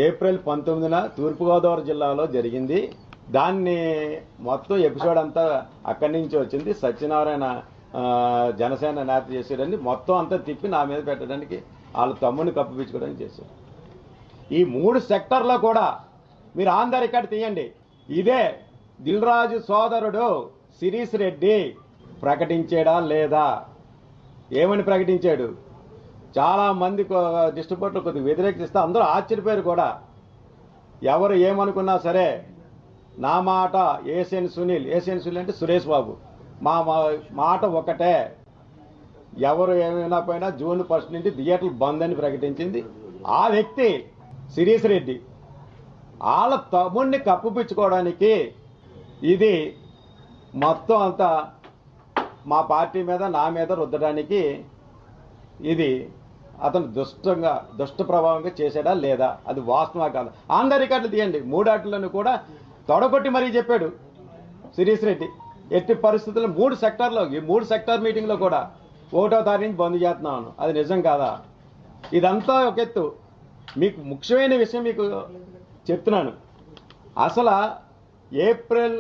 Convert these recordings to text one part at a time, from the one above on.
April 19న తూర్పుగోదావరి జిల్లాలో జరిగింది. దాన్ని మొత్తం ఎపిసోడ్ అంతా అక్కడి నుంచి వచ్చింది. సత్యనారాయణ జనసేన నేత చేసేయడానికి మొత్తం అంతా తిప్పి నా మీద పెట్టడానికి వాళ్ళ తమ్ముడిని కప్పిపించుకోవడానికి చేశారు. ఈ 3 సెక్టర్లో కూడా మీరు ఆన్ ద రికార్డ్ తీయండి. ఇదే దిల్ రాజు సోదరుడు శిరీష్ రెడ్డి ప్రకటించాడా లేదా? ఏమని ప్రకటించాడు? చాలా మంది డిస్ట్రిబ్యూటర్లు కొద్దిగా వ్యతిరేకిస్తే అందరూ ఆశ్చర్యపోయారు కూడా. ఎవరు ఏమనుకున్నా సరే నా మాట ఏసియన్ సునీల్ అంటే సురేష్ బాబు మా మాట ఒకటే. ఎవరు ఏమైనా పోయినా జూన్ 1 నుంచి థియేటర్లు బంద్ అని ప్రకటించింది ఆ వ్యక్తి శిరీష్ రెడ్డి. వాళ్ళ తమ్ముడిని కప్పిపుచ్చుకోవడానికి ఇది మొత్తం అంతా మా పార్టీ మీద నా మీద రుద్దడానికి ఇది అతను దుష్ట ప్రభావంగా చేశాడా లేదా? అది వాస్తవా కాదు? ఆన్ ద రికార్డులు తీయండి. 3 ఆటలను కూడా తొడగొట్టి మరీ చెప్పాడు శిరీష్ రెడ్డి. ఎట్టి పరిస్థితుల్లో 3 సెక్టార్లో ఈ 3 సెక్టార్ మీటింగ్లో కూడా 1వ తారీఖు నుంచి బంద్ చేస్తున్నాను. అది నిజం కాదా? ఇదంతా ఒక ఎత్తు. మీకు ముఖ్యమైన విషయం మీకు చెప్తున్నాను. అసలు ఏప్రిల్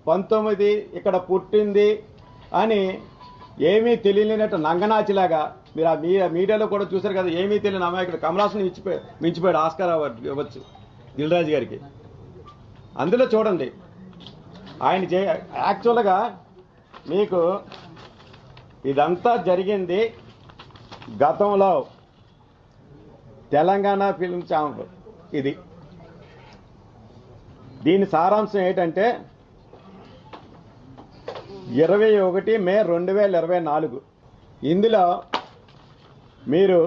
19 ఇక్కడ పుట్టింది అని ఏమీ తెలియలేనట్టు నంగనాచిలాగా మీరు ఆ మీడియాలో కూడా చూశారు కదా. ఏమీ తెలియని అమాయకుడు కమలాసన్ మించిపోయాడు ఆస్కార్ అవార్డు ఇవ్వచ్చు దిల్ రాజు గారికి. అందులో చూడండి ఆయన యాక్చువల్గా మీకు ఇదంతా జరిగింది గతంలో తెలంగాణ ఫిల్మ్ ఛాంబర్. ఇది దీని సారాంశం ఏంటంటే 21 మే 2024 ఇందులో మీరు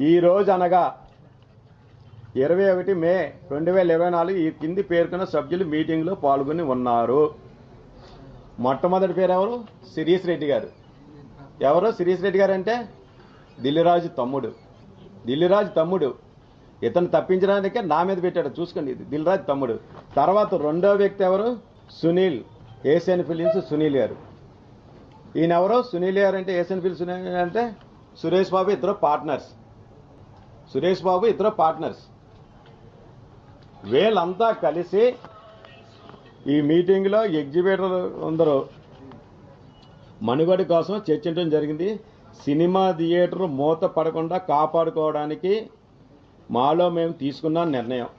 ఈరోజు అనగా 21 మే 2024 ఈ కింది పేర్కొన్న సభ్యులు మీటింగ్లో పాల్గొని ఉన్నారు. మొట్టమొదటి పేరు ఎవరు? శిరీష్ రెడ్డి గారు. ఎవరు శిరీష్ రెడ్డి గారు అంటే దిల్లిరాజు తమ్ముడు. ఇతను తప్పించడానికే నా మీద పెట్టాడు. చూసుకోండి, ఇది దిల్రాజు తమ్ముడు. తర్వాత రెండో వ్యక్తి ఎవరు? సునీల్, ఏషియన్ ఫిలిమ్స్ సునీల్ గారు. ఈయన ఎవరో సునీల్ గారు అంటే ఏషియన్ ఫిలిమ్స్ సునీల్ అంటే సురేష్ బాబు ఇద్దరు పార్ట్నర్స్. వీళ్ళంతా కలిసి ఈ మీటింగ్లో ఎగ్జిబిటర్లు అందరూ మనుగడ కోసం చర్చించడం జరిగింది. సినిమా థియేటర్ మూత పడకుండా కాపాడుకోవడానికి మాలో మేము తీసుకున్న నిర్ణయం.